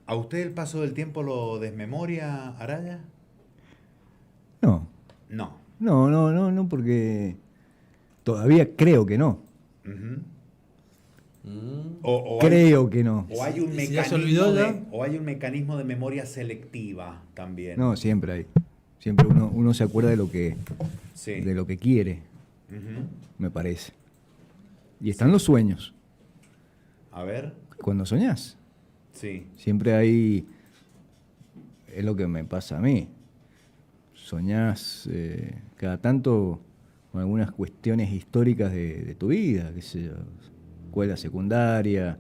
¿A usted el paso del tiempo lo desmemoria, Araya? No, No. no, porque todavía creo que no. Ujú. Creo que no. O hay un ¿Y si ya se olvidó ya? o hay un mecanismo de memoria selectiva también. No, siempre hay. Siempre uno se acuerda Sí. de lo que quiere, Ujú. me parece. Y están los sueños. A ver. Cuando soñás, Sí. siempre hay, es lo que me pasa a mí. Soñás cada tanto con algunas cuestiones históricas de tu vida, qué sé yo, escuela secundaria,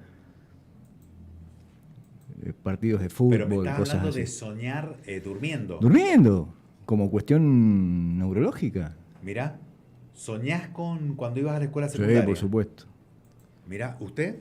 partidos de Pero me fútbol, estás cosas hablando así. de soñar durmiendo. Durmiendo, como cuestión neurológica. Mirá, ¿soñás con cuando ibas a la escuela Sí, secundaria? por supuesto. Mirá, ¿usted?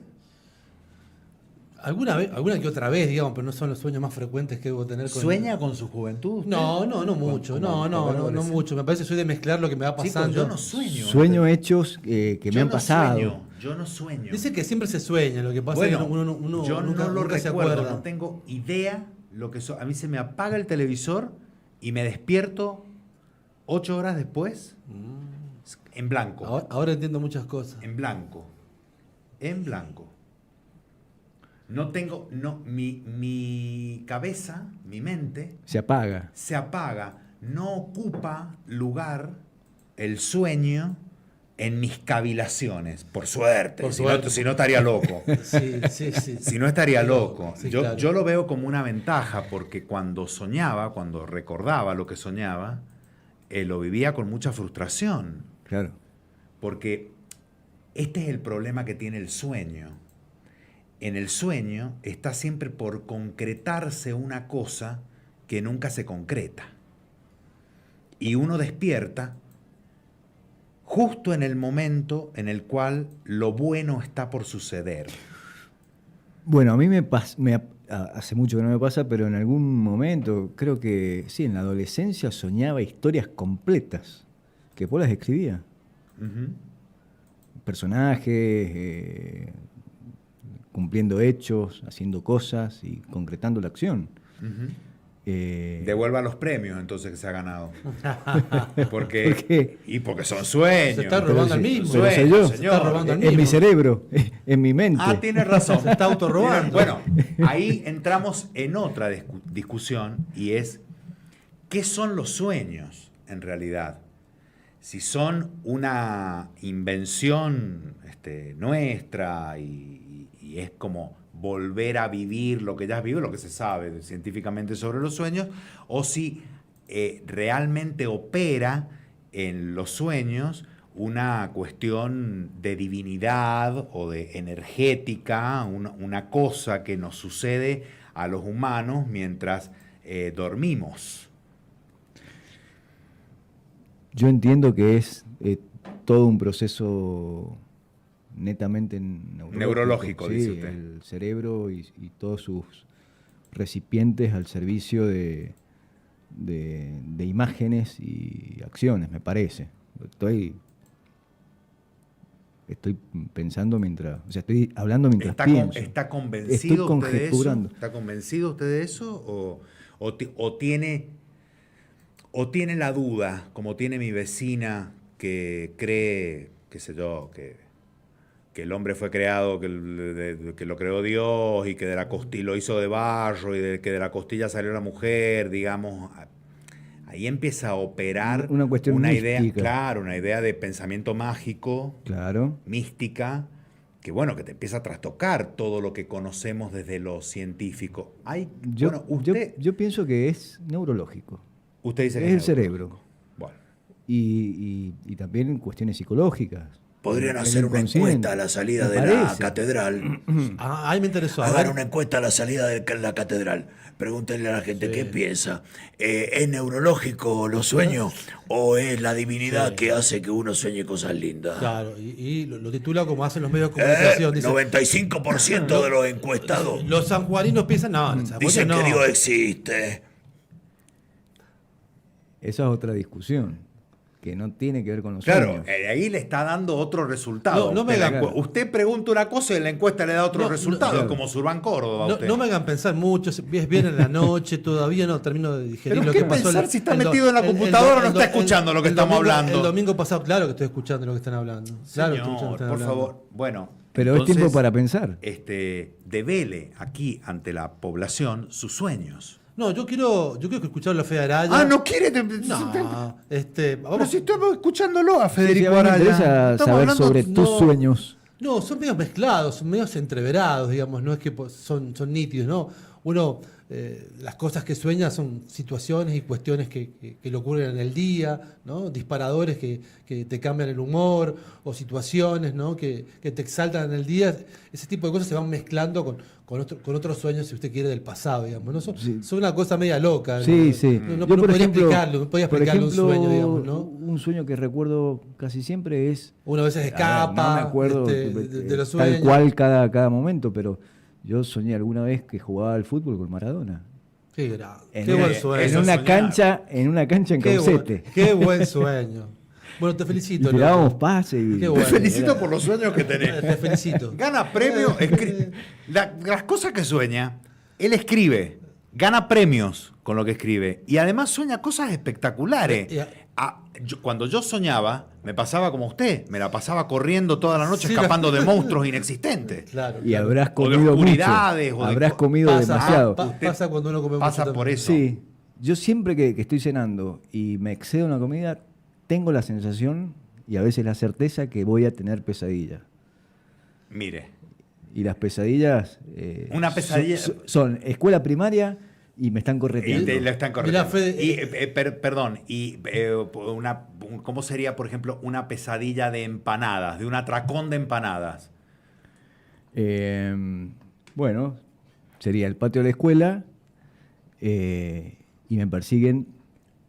Alguna que otra vez, digamos, pero no son los sueños más frecuentes que debo tener con... ¿Sueña con su juventud? usted? No mucho, Como no adolescente. mucho. Me parece que soy de mezclar lo que me va Chicos, pasando. yo no sueño. Sueño hechos que Yo me han no pasado. Yo no sueño. Dice que siempre se sueña, lo que pasa Bueno, es que uno yo nunca, no lo nunca se recuerdo, acuerda. no tengo idea lo que a mí se me apaga el televisor y me despierto 8 horas después en blanco. Ahora entiendo muchas cosas. En blanco. En blanco. No tengo, mi cabeza, mi mente, Se apaga. se apaga. No ocupa lugar el sueño en mis cavilaciones. Por suerte. Por Si suerte. no, si no estaría loco. Sí. Si no estaría loco. Sí, yo, claro. yo lo veo como una ventaja porque cuando soñaba, cuando recordaba lo que soñaba, lo vivía con mucha frustración. Claro. Porque este es el problema que tiene el sueño. En el sueño está siempre por concretarse una cosa que nunca se concreta. Y uno despierta justo en el momento en el cual lo bueno está por suceder. Bueno, a mí hace mucho que no me pasa, pero en algún momento, creo que sí, en la adolescencia soñaba historias completas, que después las escribía. Ujú. Personajes, cumpliendo hechos, haciendo cosas y concretando la acción. Ujú. Eh, Devuelva los premios entonces que se ha ganado. Porque, ¿Por qué? Y porque son sueños. Se está robando al mismo. pero soy Sueños, yo. señor. Se está robando al en mi mismo. cerebro, en mi mente. Ah, tiene razón. Se está autorrobando. Bueno, ahí entramos en otra discusión y es, ¿qué son los sueños en realidad? Si son una invención nuestra y es como volver a vivir lo que ya has vivido, lo que se sabe científicamente sobre los sueños, o si realmente opera en los sueños una cuestión de divinidad o de energética, una cosa que nos sucede a los humanos mientras dormimos. Yo entiendo que es todo un proceso netamente Neurológico, sí, dice usted. El cerebro y todos sus recipientes al servicio de imágenes y acciones, me parece. Estoy pensando mientras, o sea, estoy hablando mientras pienso. ¿Está convencido Estoy usted de eso? conjeturando. ¿Está convencido usted de eso? ¿O tiene la duda, como tiene mi vecina, que cree, qué sé yo, que el hombre fue creado, que lo creó Dios y que lo hizo de barro y que de la costilla salió la mujer, digamos? Ahí empieza a operar Una cuestión idea, mística. claro, una idea de pensamiento mágico, Claro. mística, que bueno, que te empieza a trastocar todo lo que conocemos desde lo científico. Yo pienso que es neurológico. Usted dice que Es el neurológico. cerebro. Bueno. Y también en cuestiones psicológicas. Podrían El hacer una inconsciente. encuesta a la salida Me de la parece. catedral. Ahí me interesó. A Hagan ver. una encuesta a la salida de la catedral. Pregúntenle a la gente qué piensa. ¿Es neurológico los sueños o es la divinidad que hace que uno sueñe cosas lindas? Claro, y lo titula como hacen los medios de comunicación. Dice, 95% de los encuestados los sanjuaninos piensan, no, los sanjuaninos dicen que no. Dios existe. Esa es otra discusión. que no tiene que ver con los Claro, sueños. ahí le está dando otro resultado. No me Usted, hagan- usted pregunta una cosa y en la encuesta le da otro No, resultado, claro. como Surban Córdoba. a usted. No me hagan pensar mucho, es bien en la noche, todavía no termino de digerir Pero lo ¿qué que pasó. pensar si está el do- metido en la el- el computadora do- o no el está do- escuchando lo que el estamos domingo- hablando? El domingo pasado, claro que estoy escuchando lo que están hablando. Claro que estoy escuchando Señor, lo que por están hablando. favor. Bueno, Pero entonces, es tiempo para pensar. devele aquí ante la población sus sueños. No, yo quiero que escuchar la Fe Araya. ¿no quiere? No, Pero vamos. si estamos escuchándolo a Sí, Federico a mí me Araya. interesa Estamos saber hablando- sobre tus no. sueños. No, son medios mezclados, son medios entreverados, digamos, no es que son nítidos, ¿no? Uno, las cosas que sueña son situaciones y cuestiones que le ocurren en el día, ¿no? Disparadores que te cambian el humor, o situaciones, ¿no? que te exaltan en el día. Ese tipo de cosas se van mezclando con otros sueños, si usted quiere, del pasado, digamos, ¿no? Sí. Son una cosa media loca. Sí, ¿no? sí. No, Yo, podía explicarlo, no podía por explicarle ejemplo, un sueño, digamos, ¿no? un sueño que recuerdo casi siempre es... Uno a veces A ver, escapa no me acuerdo de los sueños. tal cual cada momento, pero yo soñé alguna vez que jugaba al fútbol con Maradona. Qué grande. En, Qué buen en sueño. Eso una soñar. cancha, en Qué Caucete. qué buen sueño. Bueno, te Y felicito. tirábamos loco. pases y... Qué Te bueno. felicito por los sueños que tenés. Te felicito. Gana premios, las cosas que sueña, él escribe, gana premios con lo que escribe y además sueña cosas espectaculares. Cuando yo soñaba, me pasaba como usted, me la pasaba corriendo toda la noche Sí, escapando de monstruos inexistentes. Claro. Y claro. habrás O de comido oscuridades, mucho. o de Habrás co- comido Pasa, demasiado. pasa cuando uno come Pasa mucho por también. eso. Sí, yo siempre que estoy cenando y me excedo en la comida, tengo la sensación y a veces la certeza que voy a tener pesadillas. Mire, Y las pesadillas Una pesadilla- son escuela primaria y me están y correteando. te lo están corrigiendo. Mirá, Fede, Y, perdón, ¿cómo sería, por ejemplo, una pesadilla de empanadas, de un atracón de empanadas? Bueno, sería el patio de la escuela y me persiguen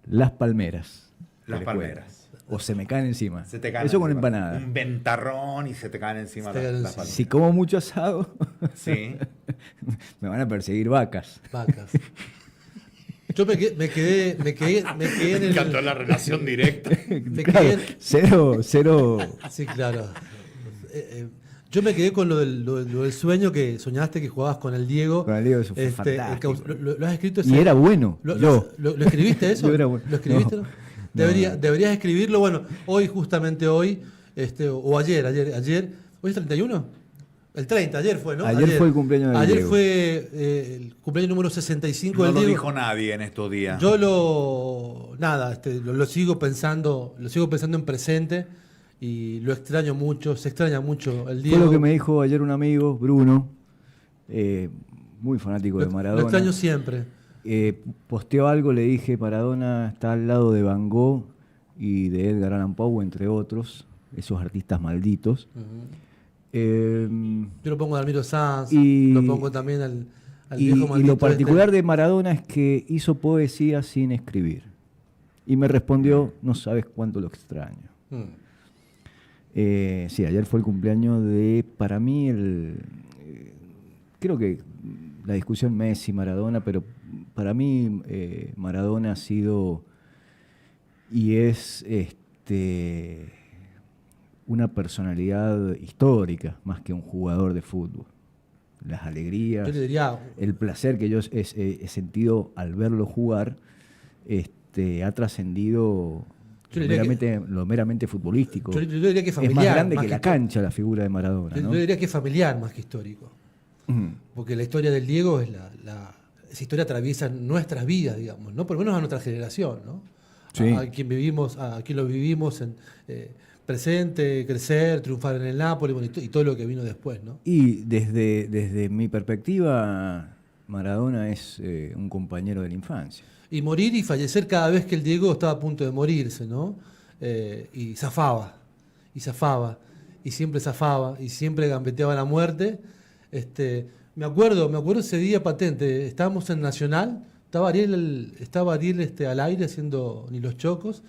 las palmeras. de Las la escuela. palmeras. O se me caen encima. Se te caen Eso con encima. empanada. Un ventarrón y se te caen encima Se te caen las encima. palmeras. Si como mucho asado, Sí. me van a perseguir vacas. Vacas. Yo me quedé en el. encantó la relación directa. Me Claro, quedé en- cero. Sí, claro. Yo me quedé con lo del sueño que soñaste que jugabas con el Diego. Con el Diego, eso fue fantástico. ¿Lo has escrito Y era bueno. ¿Lo escribiste eso? Yo era bueno. ¿Lo escribiste? No. No. No. Deberías escribirlo. Bueno, justamente hoy, o ayer. ¿Hoy es 31? El 30, ayer fue, ¿no? Ayer fue el cumpleaños del Ayer Diego. fue el cumpleaños número 65 No del lo Diego. dijo nadie en estos días. Yo lo sigo pensando en presente y lo extraño mucho, se extraña mucho el Diego. Fue lo que me dijo ayer un amigo, Bruno, muy fanático de Lo Maradona. extraño siempre. Posteó algo, le dije, Maradona está al lado de Van Gogh y de Edgar Allan Poe, entre otros, esos artistas malditos. Yo lo pongo a Dalmiro Sanz, Y- lo pongo también al Y, viejo y maldito lo particular este. de Maradona es que hizo poesía sin escribir. Y me respondió, no sabes cuánto lo extraño. Sí, ayer fue el cumpleaños de, para mí, creo que la discusión Messi-Maradona, pero para mí Maradona ha sido y es una personalidad histórica más que un jugador de fútbol. Las alegrías, Yo le diría, el placer que yo he sentido al verlo jugar ha trascendido Yo diría lo meramente futbolístico. yo diría que Es más familiar. grande más que la cancha la figura de Maradona, Yo ¿no? diría que es familiar más que histórico. Ujú. Porque la historia del Diego es esa historia atraviesa nuestras vidas, digamos, ¿no? Por lo menos a nuestra generación, ¿no? Sí. A quien lo vivimos en presente, crecer, triunfar en el Napoli, bueno, y todo lo que vino después, ¿no? Y desde mi perspectiva, Maradona es un compañero de la infancia. Y morir y fallecer cada vez que el Diego estaba a punto de morirse, ¿no? Y zafaba, y siempre zafaba, y siempre gambeteaba la muerte. Me acuerdo ese día patente, estábamos en Nacional, estaba Ariel al aire haciendo Ni los Chocos,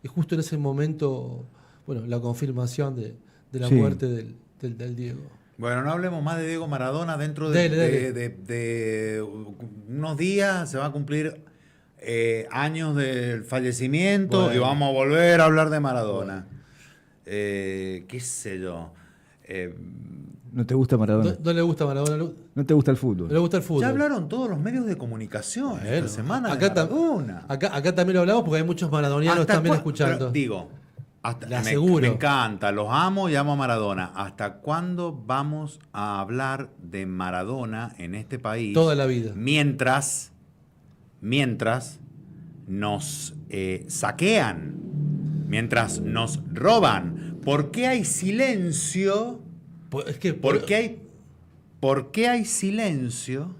y justo en ese momento, bueno, la confirmación de la Sí. muerte del Diego. Bueno, no hablemos más de Diego Maradona. Dentro Dele. de unos días se va a cumplir años del fallecimiento Bueno. y vamos a volver a hablar de Maradona. ¿Qué sé yo? ¿No te gusta Maradona? No le gusta Maradona, ¿No te gusta el no fútbol? le gusta el fútbol. Ya hablaron todos los medios de comunicación Bueno, esta semana acá, de Maradona. acá también lo hablamos porque hay muchos maradonianos ¿Hasta también cua- escuchando. pero digo, Le me aseguro. encanta, los amo y amo a Maradona. ¿Hasta cuándo vamos a hablar de Maradona en este país? Toda la vida. Mientras nos saquean, mientras nos roban. ¿Por qué hay silencio? Es que ¿Por qué hay silencio?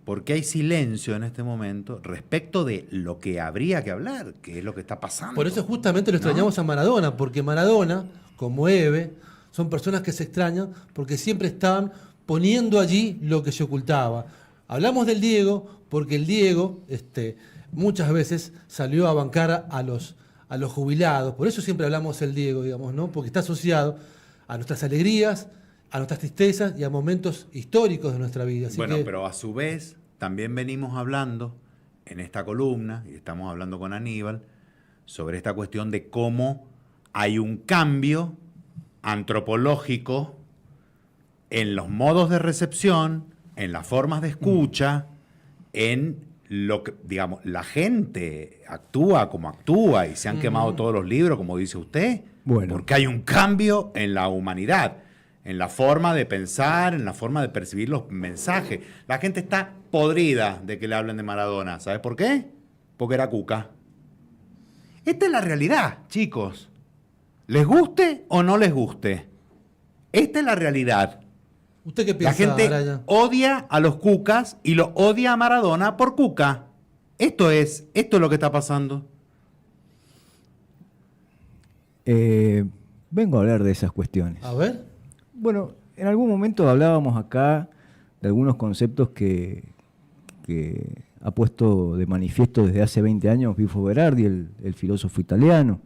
¿Por qué hay silencio en este momento respecto de lo que habría que hablar? Que es lo que está pasando. Por eso justamente lo extrañamos a Maradona, porque Maradona, como Eve, son personas que se extrañan porque siempre estaban poniendo allí lo que se ocultaba. Hablamos del Diego porque el Diego muchas veces salió a bancar a los jubilados. Por eso siempre hablamos del Diego, digamos, ¿no? Porque está asociado a nuestras alegrías, a nuestras tristezas y a momentos históricos de nuestra vida. Así Bueno, que, pero a su vez también venimos hablando en esta columna, y estamos hablando con Aníbal, sobre esta cuestión de cómo hay un cambio antropológico en los modos de recepción, en las formas de escucha, en lo que, digamos, la gente actúa como actúa y se han quemado todos los libros, como dice usted, Bueno. porque hay un cambio en la humanidad, en la forma de pensar, en la forma de percibir los mensajes. La gente está podrida de que le hablen de Maradona. ¿Sabes por qué? Porque era cuca. Esta es la realidad, chicos. ¿Les guste o no les guste? Esta es la realidad. ¿usted qué La piensa, gente Brian? odia a los cucas y lo odia a Maradona por cuca. Esto es lo que está pasando. Vengo a hablar de esas cuestiones. A ver. Bueno, en algún momento hablábamos acá de algunos conceptos que ha puesto de manifiesto desde hace 20 años Bifo Berardi, el filósofo italiano,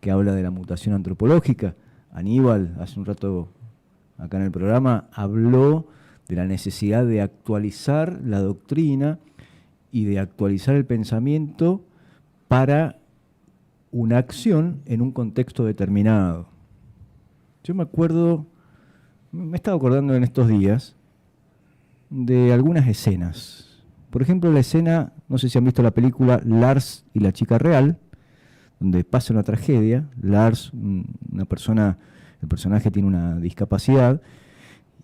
que habla de la mutación antropológica. Aníbal, hace un rato acá en el programa, habló de la necesidad de actualizar la doctrina y de actualizar el pensamiento para una acción en un contexto determinado. Yo me he estado acordando en estos días de algunas escenas. Por ejemplo, la escena, no sé si han visto la película Lars y la chica real, donde pasa una tragedia. Lars, el personaje tiene una discapacidad,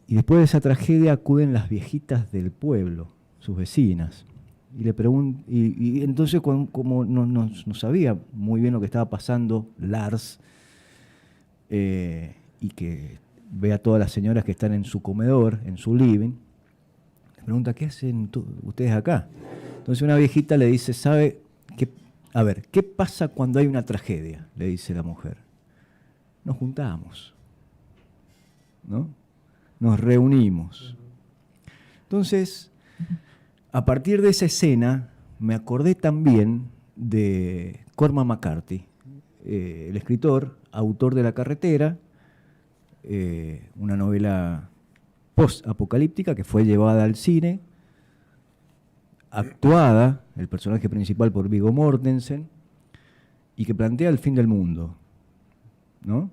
y después de esa tragedia acuden las viejitas del pueblo, sus vecinas, y le preguntan, y entonces como no sabía muy bien lo que estaba pasando Lars, y que ve a todas las señoras que están en su comedor, en su living, le pregunta, ¿qué hacen ustedes acá? Entonces una viejita le dice, ¿qué pasa cuando hay una tragedia? Le dice la mujer. Nos juntamos, ¿no? Nos reunimos. Entonces, a partir de esa escena, me acordé también de Cormac McCarthy, el escritor, autor de La carretera, una novela post-apocalíptica que fue llevada al cine, actuada, el personaje principal por Viggo Mortensen, y que plantea el fin del mundo, ¿no?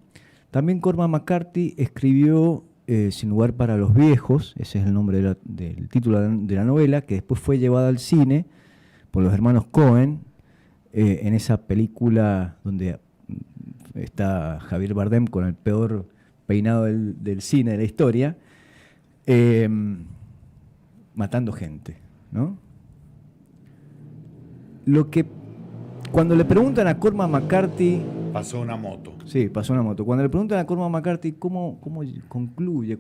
También Cormac McCarthy escribió Sin lugar para los viejos, ese es el nombre del título de la novela, que después fue llevada al cine por los hermanos Coen, en esa película donde está Javier Bardem con el peor peinado del cine de la historia, matando gente, ¿no? Cuando le preguntan a Cormac McCarthy, Pasó una moto. sí, pasó una moto. Cuando le preguntan a Cormac McCarthy cómo concluye,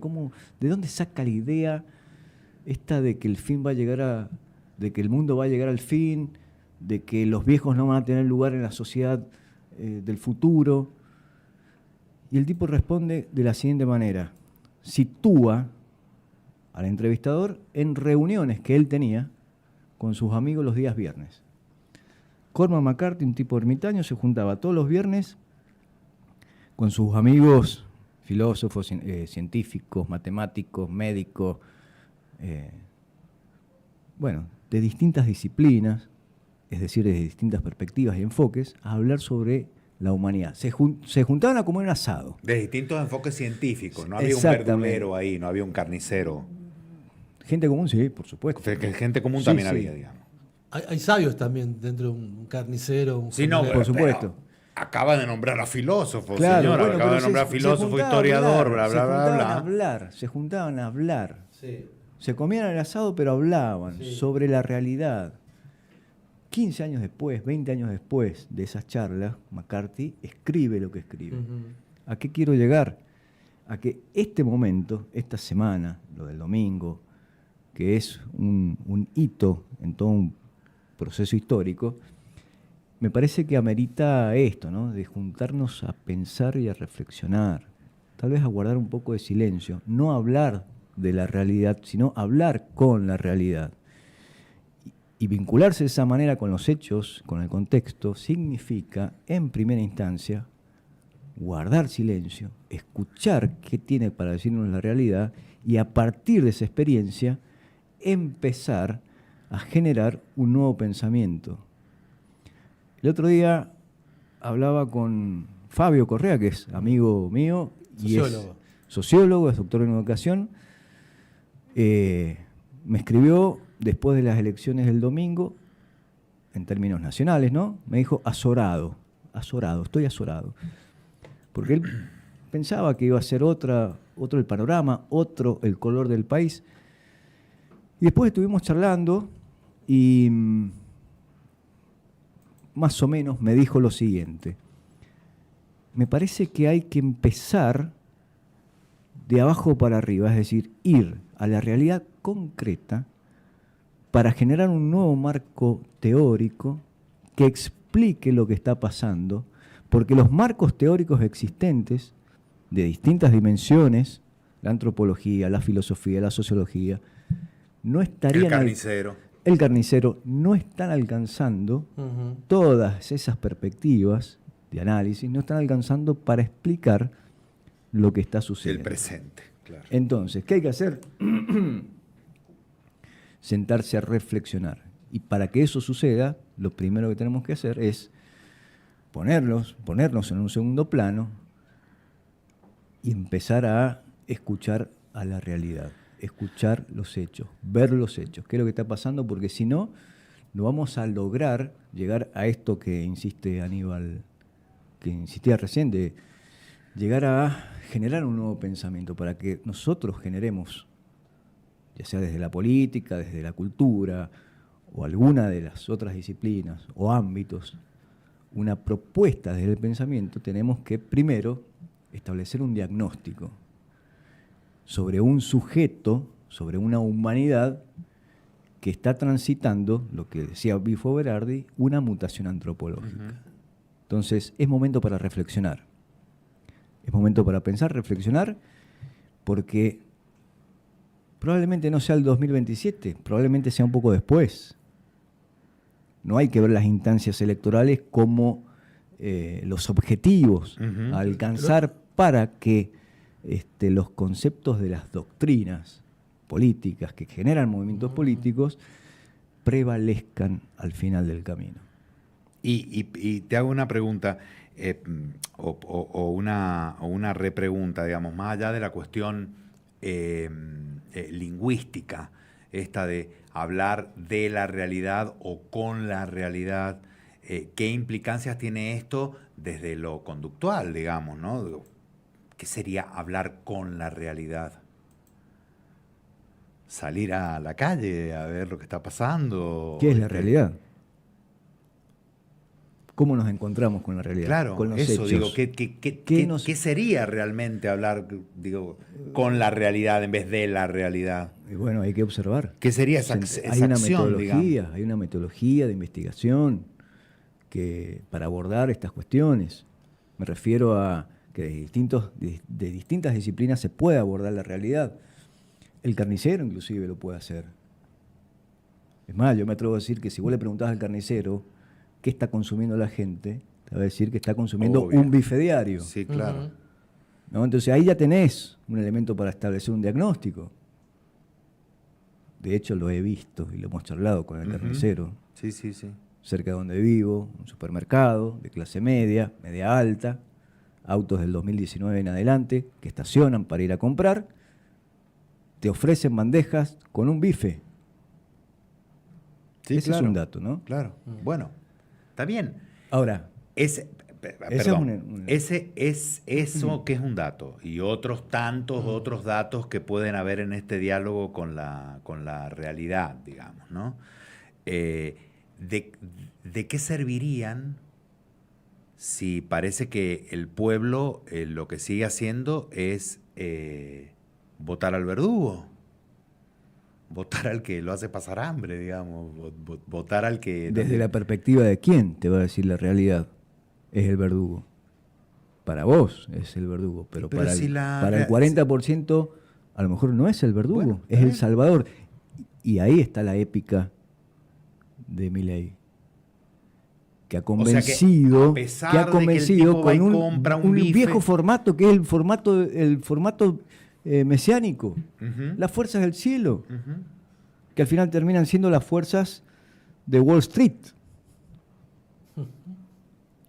de dónde saca la idea esta de que de que el mundo va a llegar al fin, de que los viejos no van a tener lugar en la sociedad del futuro, y el tipo responde de la siguiente manera: sitúa al entrevistador en reuniones que él tenía con sus amigos los días viernes. Cormac McCarthy, un tipo ermitaño, se juntaba todos los viernes con sus amigos filósofos, científicos, matemáticos, médicos, de distintas disciplinas, es decir, desde distintas perspectivas y enfoques, a hablar sobre la humanidad. Se juntaban a comer un asado. De distintos enfoques científicos. No había un Exactamente. verdulero ahí, no había un carnicero. Gente común, sí, por supuesto. Que gente común Sí, también sí. había, digamos. Hay sabios también dentro de un carnicero. Un Sí, no, jardinero. por supuesto. Acaba de nombrar a filósofo, Claro, señora. bueno, Acaba de pero nombrar a filósofo, juntaban a historiador, hablar, bla, bla, bla, bla. se juntaban a hablar. Sí. Se comían el asado, pero hablaban Sí. sobre la realidad. 15 años después, 20 años después de esas charlas, McCarthy escribe lo que escribe. Ujú. ¿A qué quiero llegar? A que este momento, esta semana, lo del domingo, que es un hito en todo un proceso histórico, me parece que amerita esto, ¿no? De juntarnos a pensar y a reflexionar, tal vez a guardar un poco de silencio, no hablar de la realidad, sino hablar con la realidad. Y vincularse de esa manera con los hechos, con el contexto, significa, en primera instancia, guardar silencio, escuchar qué tiene para decirnos la realidad y a partir de esa experiencia empezar a generar un nuevo pensamiento. El otro día hablaba con Fabio Correa, que es amigo mío y Sociólogo. es sociólogo, es doctor en educación. Me escribió después de las elecciones del domingo, en términos nacionales, ¿no? Me dijo azorado, estoy azorado. Porque él pensaba que iba a ser otro el panorama, otro el color del país. Y después estuvimos charlando y más o menos me dijo lo siguiente. Me parece que hay que empezar de abajo para arriba, es decir, ir a la realidad concreta para generar un nuevo marco teórico que explique lo que está pasando, porque los marcos teóricos existentes de distintas dimensiones, la antropología, la filosofía, la sociología, no estarían el carnicero no están alcanzando Ujú. todas esas perspectivas de análisis, no están alcanzando para explicar lo que está El sucediendo. presente, claro. Entonces, ¿qué hay que hacer? Sentarse a reflexionar. Y para que eso suceda, lo primero que tenemos que hacer es ponernos en un segundo plano y empezar a escuchar a la realidad, escuchar los hechos, ver los hechos, qué es lo que está pasando, porque si no, no vamos a lograr llegar a esto que insiste Aníbal, que insistía recién, de llegar a generar un nuevo pensamiento, para que nosotros generemos, ya sea desde la política, desde la cultura, o alguna de las otras disciplinas o ámbitos, una propuesta desde el pensamiento. Tenemos que primero establecer un diagnóstico sobre un sujeto, sobre una humanidad que está transitando, lo que decía Bifo Berardi, una mutación antropológica. Entonces, es momento para reflexionar. Es momento para pensar, reflexionar, porque probablemente no sea el 2027, probablemente sea un poco después. No hay que ver las instancias electorales como los objetivos a alcanzar para que los conceptos de las doctrinas políticas que generan movimientos políticos prevalezcan al final del camino. Y te hago una pregunta, o una repregunta, digamos, más allá de la cuestión lingüística, esta de hablar de la realidad o con la realidad, ¿qué implicancias tiene esto desde lo conductual, digamos, ¿no? ¿Qué sería hablar con la realidad? Salir a la calle a ver lo que está pasando. ¿Qué es la realidad? ¿Cómo nos encontramos con la realidad? Claro, con los eso, hechos. digo, ¿qué sería realmente hablar, digo, con la realidad en vez de la realidad? Y bueno, hay que observar. ¿Qué sería esa Hay una acción, metodología, hay una metodología de investigación para abordar estas cuestiones. Me refiero a que de distintas disciplinas se puede abordar la realidad. El carnicero inclusive lo puede hacer. Es más, yo me atrevo a decir que si vos le preguntás al carnicero qué está consumiendo la gente, te va a decir que está consumiendo Obvio. un bife diario. Sí, claro. Ujú. ¿No? Entonces ahí ya tenés un elemento para establecer un diagnóstico. De hecho lo he visto y lo hemos charlado con el carnicero. Sí, sí, sí. cerca de donde vivo, un supermercado de clase media, media alta, autos del 2019 en adelante que estacionan para ir a comprar, te ofrecen bandejas con un bife. Sí, Ese claro, es un dato, ¿no? Claro. Bueno, está bien. Ahora, Ese, es perdón, ese es eso que es un dato y otros tantos otros datos que pueden haber en este diálogo con la realidad, digamos, ¿no? ¿De qué servirían si parece que el pueblo lo que sigue haciendo es votar al verdugo? Votar al que lo hace pasar hambre, digamos, votar al que... desde la perspectiva de quién te va a decir la realidad, es el verdugo. Para vos es el verdugo, pero, Pero para, si para el 40% a lo mejor no es el verdugo, Bueno, es el salvador. Y ahí está la épica de Milei, que ha convencido, a pesar de que el convencido tipo va y con compra un un bife. viejo formato que es el formato mesiánico, Ujú. las fuerzas del cielo, Ujú. que al final terminan siendo las fuerzas de Wall Street,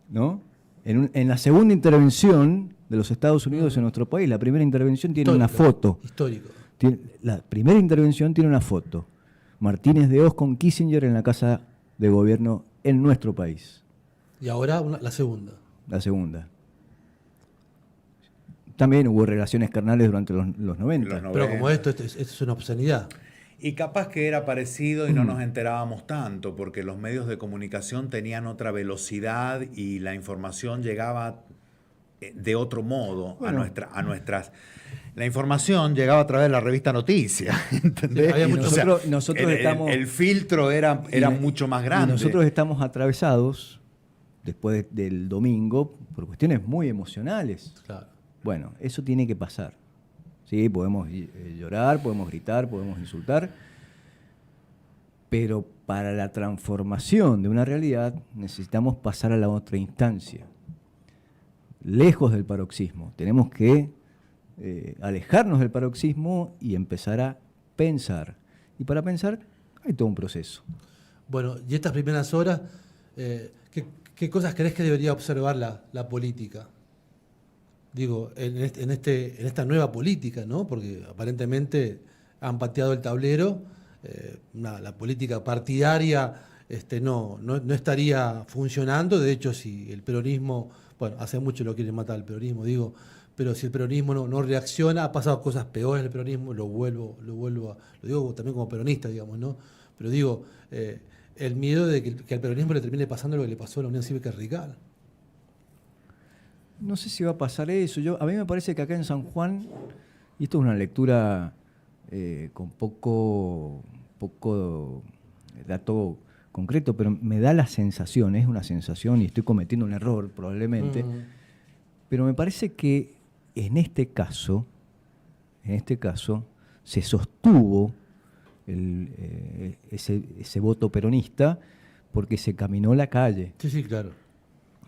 ¿no? En la segunda intervención de los Estados Unidos en nuestro país, la primera intervención tiene una foto. Histórico. La primera intervención tiene una foto. Martínez de Hoz con Kissinger en la Casa de Gobierno en nuestro país. Y ahora la segunda. La segunda. También hubo relaciones carnales durante los 90. Los Pero como 90. esto es una obscenidad. Y capaz que era parecido y no nos enterábamos tanto, porque los medios de comunicación tenían otra velocidad y la información llegaba de otro modo Bueno. a nuestras... La información llegaba a través de la revista Noticias, ¿entendés? Sí, había Y mucho- nosotros estamos... el filtro era mucho más grande. Y nosotros estamos atravesados, después del domingo, por cuestiones muy emocionales. Claro. Bueno, eso tiene que pasar. Sí, podemos llorar, podemos gritar, podemos insultar, pero para la transformación de una realidad necesitamos pasar a la otra instancia, lejos del paroxismo. Tenemos que alejarnos del paroxismo y empezar a pensar. Y para pensar hay todo un proceso. Bueno, y estas primeras horas, ¿qué cosas crees que debería observar la política? Digo, en esta nueva política, ¿no? Porque aparentemente han pateado el tablero, la política partidaria no estaría funcionando. De hecho, si el peronismo, bueno, hace mucho lo quieren matar al peronismo, digo, pero si el peronismo no reacciona, ha pasado cosas peores el peronismo, lo digo también como peronista, digamos, ¿no? Pero digo, el miedo de que al peronismo le termine pasando lo que le pasó a la Unión Cívica Radical. No sé si va a pasar eso. A mí me parece que acá en San Juan, y esto es una lectura con poco dato concreto, pero me da la sensación, es una sensación y estoy cometiendo un error probablemente, pero me parece que en este caso se sostuvo ese voto peronista porque se caminó la calle. Sí, sí, claro.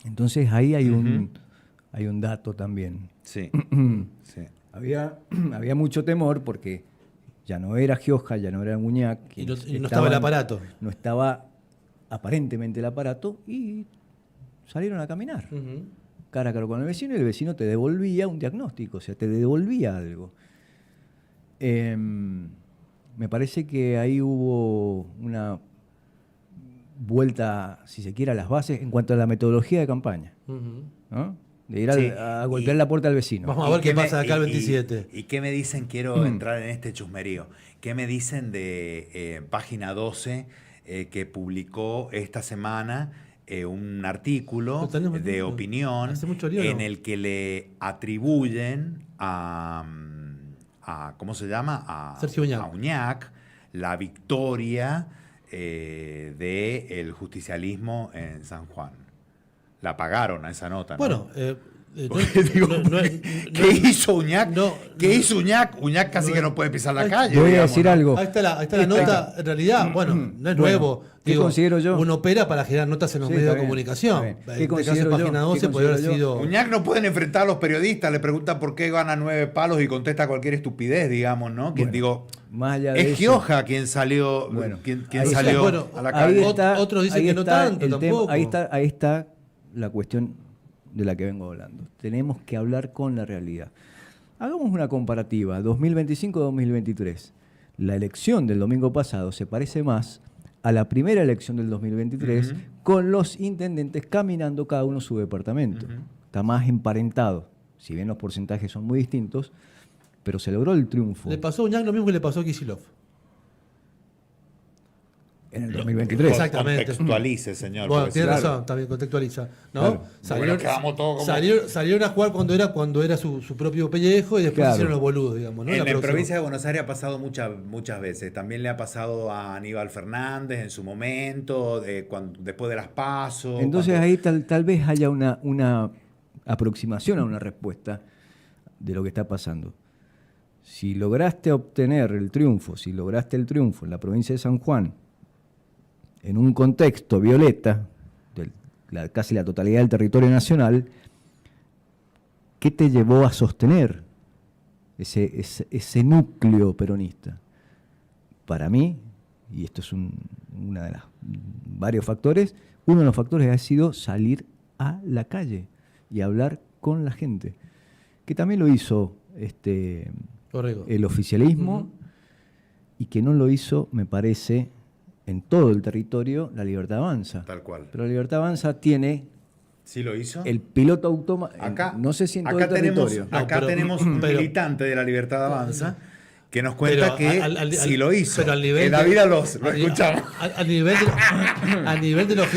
Entonces ahí hay un dato también. Sí, sí. Había mucho temor porque ya no era Gioja, ya no era Muñac. Y no estaba el aparato. No estaba aparentemente el aparato y salieron a caminar. Cara a cara con el vecino y el vecino te devolvía un diagnóstico, o sea, te devolvía algo. Me parece que ahí hubo una vuelta, si se quiere, a las bases en cuanto a la metodología de campaña, ¿no? De ir Sí, a golpear la puerta al vecino. Vamos a ver qué pasa de acá al y- 27. ¿Y qué me dicen? Quiero entrar en este chusmerío. ¿Qué me dicen de Página 12 que publicó esta semana un artículo Lo tenemos, de ¿no? opinión Hace mucho lío, en ¿no? el que le atribuyen ¿cómo se llama? Sergio Uñac. A Uñac la victoria del justicialismo en San Juan? La pagaron a esa nota, ¿no? Bueno, Digo, ¿qué hizo Uñac? no, ¿Qué hizo Uñac? Uñac casi que no puede pisar la calle. Voy a digamos, decir ¿no? algo. Ahí está la nota, en realidad, bueno, no es Bueno, nuevo. ¿qué considero yo? Uno opera para generar notas en los Sí, medios está de bien, comunicación. está bien. En ¿Qué este caso, considero yo? Página ¿Qué 12 podría haber considero yo? sido... Uñac no pueden enfrentar a los periodistas, le preguntan por qué gana 9 palos y contesta cualquier estupidez, digamos, ¿no? Quien Bueno, digo, más allá de es eso- Gioja quien salió, Bueno, quien ahí está. salió Bueno, a la Ahí calle. está, Otros dicen ahí que no está tanto, el tema, tampoco. ahí está la cuestión de la que vengo hablando. Tenemos que hablar con la realidad. Hagamos una comparativa, 2025-2023. La elección del domingo pasado se parece más a la primera elección del 2023 con los intendentes caminando cada uno su departamento. Está más emparentado, si bien los porcentajes son muy distintos, pero se logró el triunfo Le pasó a Uñac lo mismo que le pasó a Kicillof. en el 2023. Exactamente. Contextualice, señor. Bueno, porque tiene si no- razón, también contextualiza. ¿no? Claro. Bueno, quedamos todos como- Salieron a jugar cuando era su propio pellejo y después Claro. hicieron los boludos, digamos. ¿no? En la próxima. provincia de Buenos Aires ha pasado muchas veces. También le ha pasado a Aníbal Fernández en su momento, después de las PASO. Entonces cuando- ahí tal vez haya una aproximación a una respuesta de lo que está pasando. Si lograste obtener el triunfo, si lograste el triunfo en la provincia de San Juan, en un contexto violeta, casi la totalidad del territorio nacional, ¿qué te llevó a sostener ese núcleo peronista? Para mí, y esto es una de las varios factores, uno de los factores ha sido salir a la calle y hablar con la gente, que también lo hizo Correcto. el oficialismo y que no lo hizo, me parece, en todo el territorio, la Libertad Avanza. Tal cual. Pero la Libertad Avanza tiene ¿Sí lo hizo? el piloto automático, Acá, no sé si en todo acá el tenemos, territorio. acá No, pero- tenemos un pero- militante de la Libertad Avanza que nos cuenta Pero que sí lo hizo. Pero al nivel que de- David Alós, lo al ni- escuchamos. Al nivel de los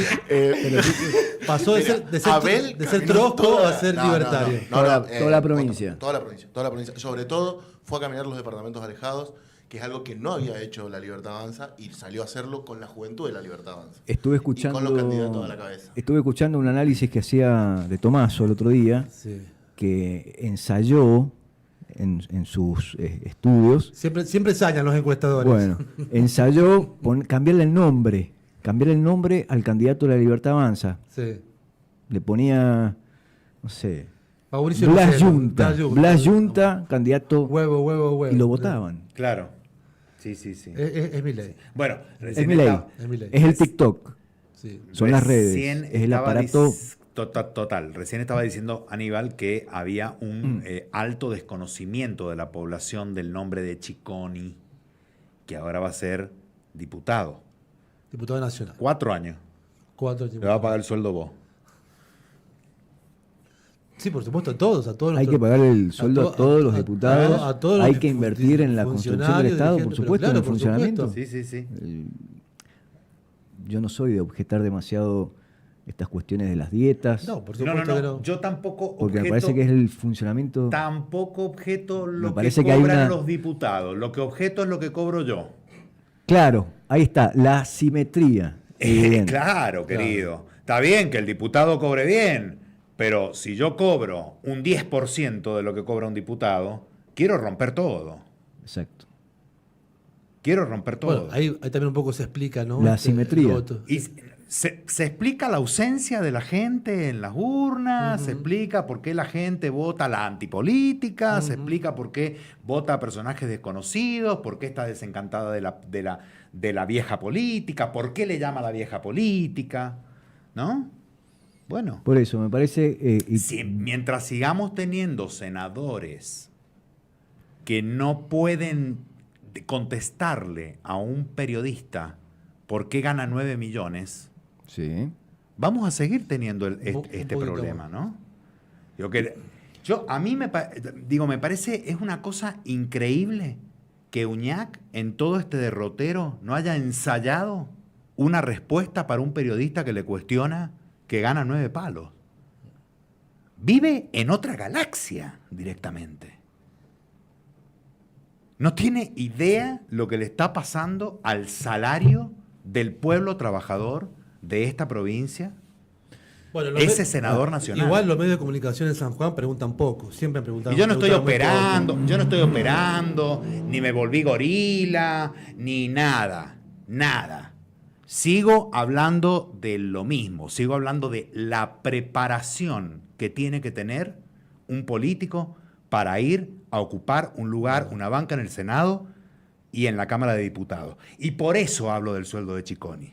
pasó de ser Abel de ser caminó trosco toda- a ser no, libertario. Toda la provincia. Toda la provincia. Sobre todo fue a caminar los departamentos alejados, que es algo que no había hecho la Libertad Avanza y salió a hacerlo con la juventud de la Libertad Avanza. Estuve Y con los candidatos escuchando, a la cabeza. estuve escuchando un análisis que hacía de Tomaso el otro día, Sí. que ensayó en sus estudios. Siempre ensayan los encuestadores. Bueno, ensayó cambiarle el nombre al candidato de la Libertad Avanza. Sí. Le ponía, no sé, Mauricio Blas Lucero, Yunta. Blas Yunta, candidato, Huevo. y lo votaban. Claro. Sí, sí, sí. Es mi ley. Bueno, Es mi ley, Es mi ley. es el TikTok, Sí. son las redes, recién es el estaba aparato. Total. Recién estaba diciendo Aníbal que había un alto desconocimiento de la población del nombre de Chiconi, que ahora va a ser diputado. Diputado nacional. 4 años. 4 Le va a pagar el sueldo vos. Sí, por supuesto, a todos los Hay que pagar el sueldo a todos los diputados, a todos los hay que invertir en la construcción del funcionarios, Estado, por dirigentes, supuesto, pero en el claro, por funcionamiento. supuesto. Sí. Yo no soy de objetar demasiado estas cuestiones de las dietas, No, por No, supuesto que no. no. Yo tampoco porque me objeto, parece que es el funcionamiento. tampoco objeto lo que parece que hay cobran una- los diputados. Lo que objeto es lo que cobro yo. Claro, ahí está, la asimetría. evidente. Claro, querido. Está bien que el diputado cobre bien, pero si yo cobro un 10% de lo que cobra un diputado, quiero romper todo. Exacto. Quiero romper todo. Bueno, ahí también un poco se explica, ¿no? La Este, asimetría. el voto. Y se explica la ausencia de la gente en las urnas, se explica por qué la gente vota la antipolítica, se explica por qué vota a personajes desconocidos, por qué está desencantada de la vieja política, por qué le llama a la vieja política, ¿no? Bueno, Por eso, me parece. mientras sigamos teniendo senadores que no pueden contestarle a un periodista por qué gana 9 millones, Sí. vamos a seguir teniendo Un este poquito problema, más. ¿no? A mí me parece, es una cosa increíble que Uñac en todo este derrotero no haya ensayado una respuesta para un periodista que le cuestiona que gana 9 palos. Vive en otra galaxia directamente. No tiene idea lo que le está pasando al salario del pueblo trabajador de esta provincia. Bueno, ese senador nacional. Igual los medios de comunicación en San Juan preguntan poco, siempre han preguntado. Y yo no estoy preguntaron muy operando, yo no estoy operando, ni me volví gorila, ni nada, nada. Sigo hablando de lo mismo, sigo hablando de la preparación que tiene que tener un político para ir a ocupar un lugar, una banca en el Senado y en la Cámara de Diputados. Y por eso hablo del sueldo de Cicconi.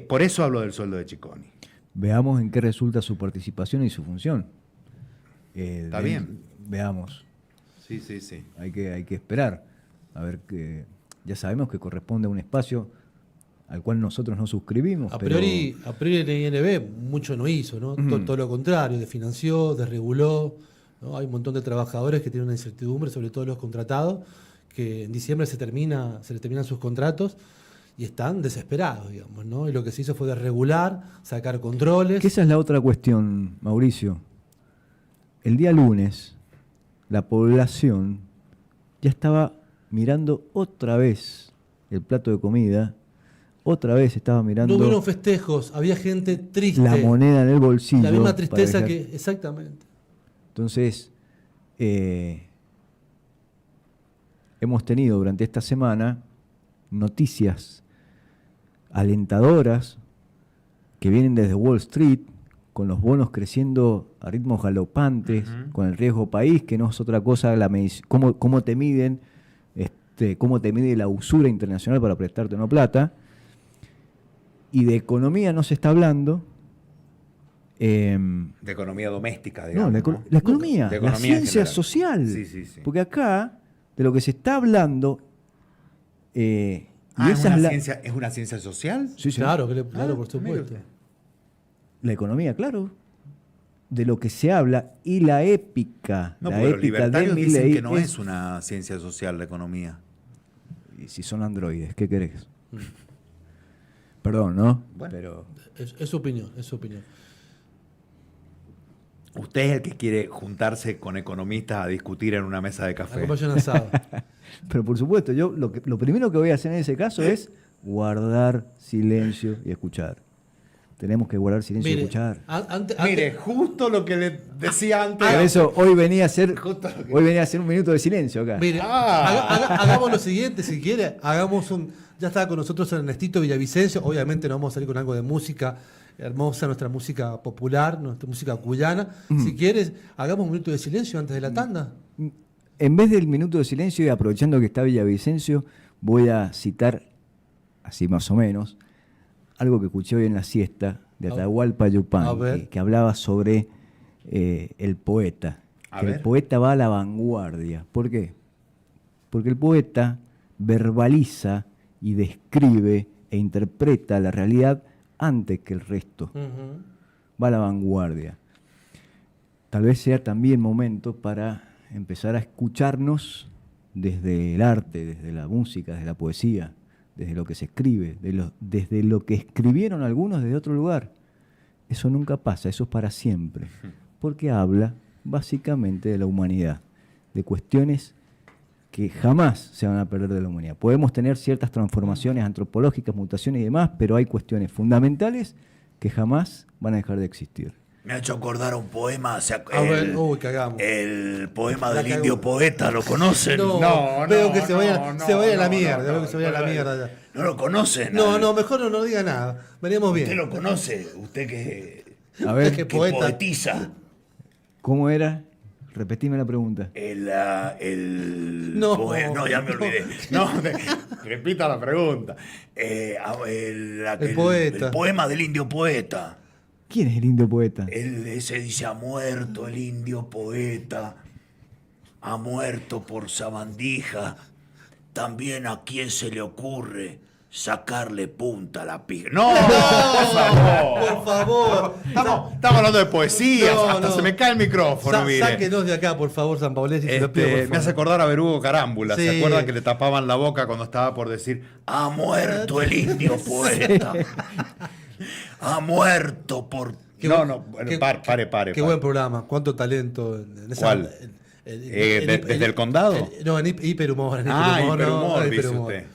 Por eso hablo del sueldo de Cicconi. Veamos en qué resulta su participación y su función. Está bien. Veamos. Sí, sí, sí. Hay que esperar. A ver, que ya sabemos que corresponde a un espacio al cual nosotros no suscribimos. A priori el INB mucho no hizo, ¿no? Todo lo contrario, desfinanció, desreguló, ¿no? Hay un montón de trabajadores que tienen una incertidumbre, sobre todo los contratados, que en diciembre se les terminan sus contratos y están desesperados, digamos, ¿no? Y lo que se hizo fue desregular, sacar controles. Que esa es la otra cuestión, Mauricio. El día lunes, la población ya estaba mirando otra vez el plato de comida, otra vez estaba mirando No hubieron festejos, había gente triste. la moneda en el bolsillo. La misma para tristeza dejar. que... Exactamente. Entonces, hemos tenido durante esta semana noticias alentadoras que vienen desde Wall Street, con los bonos creciendo a ritmos galopantes, con el riesgo país, que no es otra cosa cómo te miden, cómo te mide la usura internacional para prestarte una plata. Y de economía no se está hablando. De economía doméstica, digamos. No, la economía, De la economía en ciencia general. social. Sí, sí, sí. Porque acá, de lo que se está hablando... y ¿es esa una, es la, ciencia, ¿es una ciencia social? sí, sí. Claro, claro, por mire supuesto. usted. La economía, claro. De lo que se habla y la épica. No, la porque los épica libertarios de dicen Milei que no es una ciencia social la economía. Y si son androides, ¿qué querés? Perdón, ¿no? Bueno. Pero Es su opinión, es su opinión. Usted es el que quiere juntarse con economistas a discutir en una mesa de café. Acompañan asado. Pero por supuesto, yo lo primero que voy a hacer en ese caso es guardar silencio y escuchar. Tenemos que guardar silencio y Mire, escuchar. Mire, justo lo que le decía antes. Por eso hoy venía a ser Justo lo que- hoy venía a hacer un minuto de silencio acá. Mire, hagamos lo siguiente, si quiere, ya estaba con nosotros Ernestito Villavicencio, obviamente nos vamos a salir con algo de música hermosa, nuestra música popular, nuestra música cuyana. Si quieres, hagamos un minuto de silencio antes de la tanda. En vez del minuto de silencio y aprovechando que está Villavicencio, voy a citar, así más o menos, algo que escuché hoy en la siesta de Atahualpa A Yupanqui, ver. que hablaba sobre el poeta. A Que ver. el poeta va a la vanguardia. ¿Por qué? Porque el poeta verbaliza y describe e interpreta la realidad antes que el resto. Va a la vanguardia. Tal vez sea también momento para empezar a escucharnos desde el arte, desde la música, desde la poesía, desde lo que se escribe, desde lo que escribieron algunos desde otro lugar. Eso nunca pasa, eso es para siempre, porque habla básicamente de la humanidad, de cuestiones que jamás se van a perder de la humanidad. Podemos tener ciertas transformaciones antropológicas, mutaciones y demás, pero hay cuestiones fundamentales que jamás van a dejar de existir. Me ha hecho acordar un poema. A ver, uy, cagamos. El poema La del cagó. indio poeta, ¿lo conocen? No, No, veo no, que se vaya, no, se vaya a la no, mierda, no, veo que se vaya a la no, mierda. ya. ¿No lo conocen? No, mejor no diga nada. Veníamos ¿Usted bien. lo conoce? Usted que A ver, Qué que poeta. poetiza. ¿cómo era? Repetime la pregunta. No. No, ya me olvidé. No, repita la pregunta. El poeta. El poema del indio poeta. ¿Quién es el indio poeta? Ese dice, ha muerto el indio poeta, ha muerto por sabandija. También a quién se le ocurre sacarle punta a la pija. No, por favor. Por favor. Estamos hablando de poesía, No, hasta no. se me cae el micrófono, mire. Sáquenos de acá, por favor, San Paulesi, se lo pido, por Me favor. hace acordar a Berugo Carámbula. Sí. ¿Se acuerda que le tapaban la boca cuando estaba por decir Ha muerto el indio poeta. Ha muerto por... Qué no, buen- no, bueno, qué- pare. Qué buen programa, cuánto talento. En esa, ¿Cuál? ¿Desde el condado? No, en hiperhumor. En Ah, hiperhumor, hiperhumor, no, dice hiperhumor. usted.